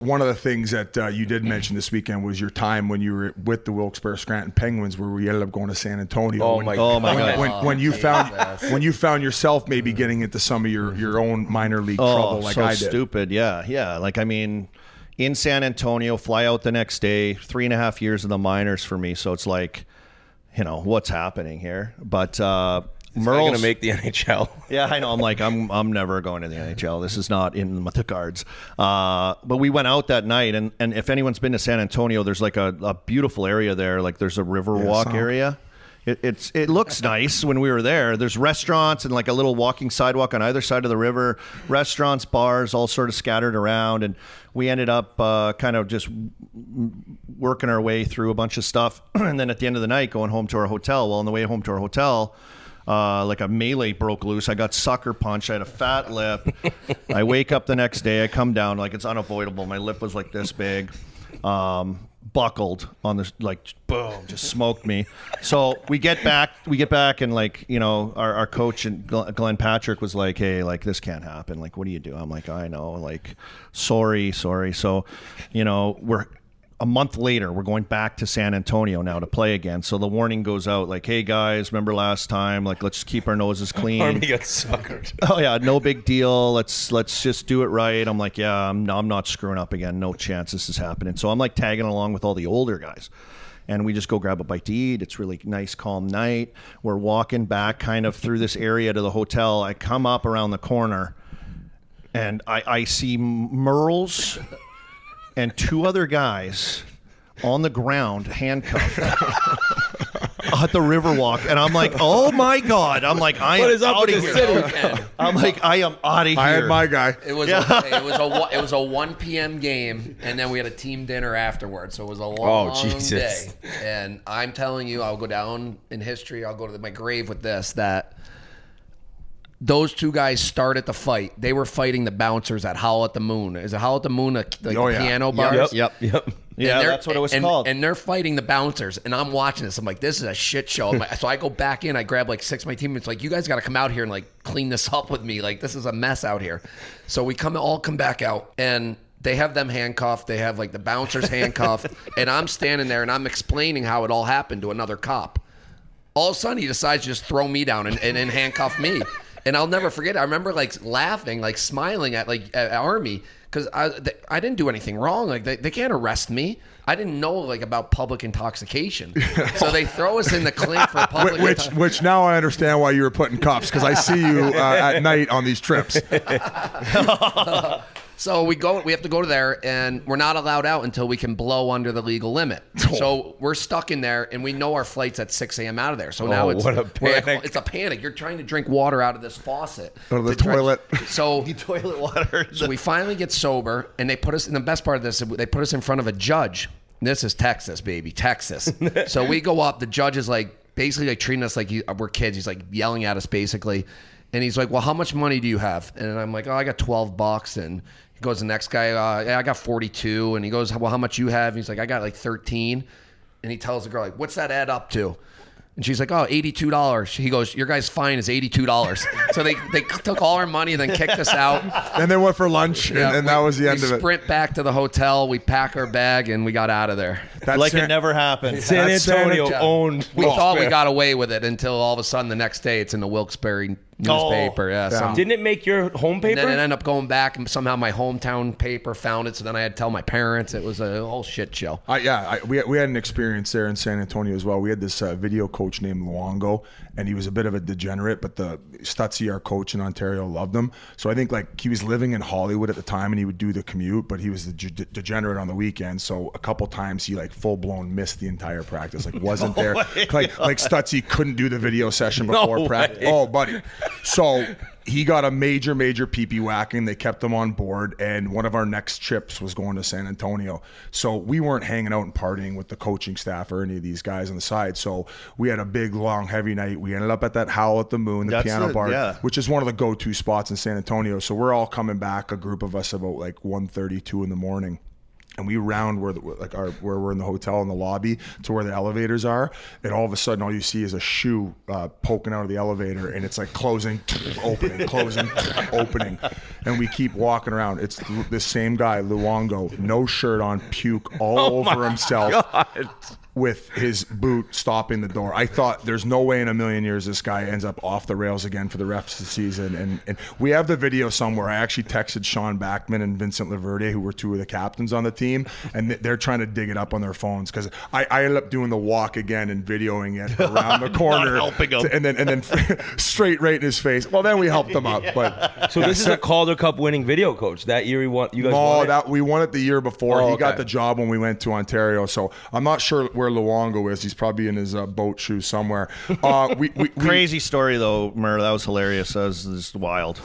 One of the things that you did mention this weekend was your time when you were with the Wilkes-Barre Scranton Penguins, where we ended up going to San Antonio. Oh my God! When you found yourself maybe getting into some of your own minor league trouble, like so I did. Stupid, yeah. Like, I mean, in San Antonio, fly out the next day. 3.5 years in the minors for me, so it's like, what's happening here? But Murls going to make the NHL. Yeah, I know. I'm like, I'm never going to the NHL. This is not in the cards. But we went out that night, and if anyone's been to San Antonio, there's like a beautiful area there. Like there's a river walk area. It looks nice when we were there. There's restaurants and like a little walking sidewalk on either side of the river. Restaurants, bars, all sort of scattered around, and we ended up kind of just working our way through a bunch of stuff, and then at the end of the night, going home to our hotel. Well, on the way home to our hotel, like a melee broke loose. I got sucker punched. I had a fat lip. I wake up the next day. I come down like it's unavoidable. My lip was like this big. Buckled on this, like, boom, just smoked me. So we get back and like, our coach and Glenn Patrick was like, hey, like this can't happen. Like, what do you do? I'm like, I know, like, sorry. So, we're a month later, we're going back to San Antonio now to play again. So the warning goes out like, hey guys, remember last time? Like, let's keep our noses clean. Army got suckered. Oh yeah, no big deal. Let's just do it right. I'm like, yeah, I'm not screwing up again. No chance this is happening. So I'm like tagging along with all the older guys. And we just go grab a bite to eat. It's really nice, calm night. We're walking back kind of through this area to the hotel. I come up around the corner and I see Murls and two other guys on the ground, handcuffed at the Riverwalk, and I'm like, "Oh my God!" I'm like, "I am out of here." I'm like, "I am out of here." I had my guy. It was a 1 p.m. game, and then we had a team dinner afterwards. So it was a long day. And I'm telling you, I'll go down in history. I'll go to my grave with this. That those two guys started the fight. They were fighting the bouncers at Howl at the Moon. Is it Howl at the Moon, the piano bars? Yep. Yeah, that's what it was called. And they're fighting the bouncers, and I'm watching this. I'm like, this is a shit show. So I go back in. I grab like 6 of my teammates. Like, you guys got to come out here and like clean this up with me. Like, this is a mess out here. So we all come back out, and they have them handcuffed. They have like the bouncers handcuffed, and I'm standing there and I'm explaining how it all happened to another cop. All of a sudden, he decides to just throw me down and handcuff me. And I'll never forget it. I remember like laughing, like smiling at Army, because I didn't do anything wrong. Like they can't arrest me. I didn't know like about public intoxication. So they throw us in the clink for public intoxication. Which now I understand why you were put in cuffs, because I see you at night on these trips. So we have to go to there, and we're not allowed out until we can blow under the legal limit. So we're stuck in there, and we know our flight's at 6 a.m. out of there. So now it's a panic. You're trying to drink water out of this faucet. Or the toilet. So the toilet water. So we finally get sober, and they put us in the best part of this. They put us in front of a judge. This is Texas, baby, Texas. So we go up. The judge is like basically like treating us like we're kids. He's like yelling at us basically, and he's like, "Well, how much money do you have?" And I'm like, "Oh, I got $12." And he goes, the next guy, yeah, I got 42. And he goes, well, how much you have? And he's like, I got like 13. And he tells the girl, like, what's that add up to? And she's like, oh, $82. He goes, your guy's fine is $82. So they took all our money and then kicked us out. And they went for lunch, and that was the end of it. We sprint back to the hotel. We pack our bag, and we got out of there. It never happened. San Antonio owned. We thought we got away with it until all of a sudden the next day it's in the Wilkes-Barre newspaper. Didn't it make your home paper? And then it ended up going back, and somehow my hometown paper found it. So then I had to tell my parents. It was a whole shit show. We had an experience there in San Antonio as well. We had this video coach named Luongo, and he was a bit of a degenerate, but the Stutzy, our coach in Ontario, loved him. So I think like he was living in Hollywood at the time, and he would do the commute, but he was the degenerate on the weekend. So a couple times he like full blown missed the entire practice, like wasn't there. Like Stutzy couldn't do the video session before practice. Oh, buddy. So he got a major pee-pee whacking. They kept him on board, and one of our next trips was going to San Antonio. So we weren't hanging out and partying with the coaching staff or any of these guys on the side. So we had a big, long, heavy night. We ended up at that Howl at the Moon, the piano bar, which is one of the go-to spots in San Antonio. So we're all coming back, a group of us, about like 1:32 in the morning. and we round where where we're in the hotel in the lobby to where the elevators are, and all of a sudden all you see is a shoe poking out of the elevator, and it's like closing, opening, closing, opening, and we keep walking around. It's the same guy, Luongo, no shirt on, puke all over himself. God. With his boot stopping the door. I thought there's no way in a million years this guy ends up off the rails again for the rest of the season. And we have the video somewhere. I actually texted Sean Backman and Vincent Laverde, who were two of the captains on the team, and they're trying to dig it up on their phones because I ended up doing the walk again and videoing it around the corner. helping him. And then straight right in his face. Well, then we helped him up. But So this is a Calder Cup winning video coach. That year you guys won it? We won it the year before. Oh, He got okay. the job when we went to Ontario. So I'm not sure where Luongo is. He's probably in his boat shoes somewhere. We Crazy story though, Mur. That was hilarious. That was just wild.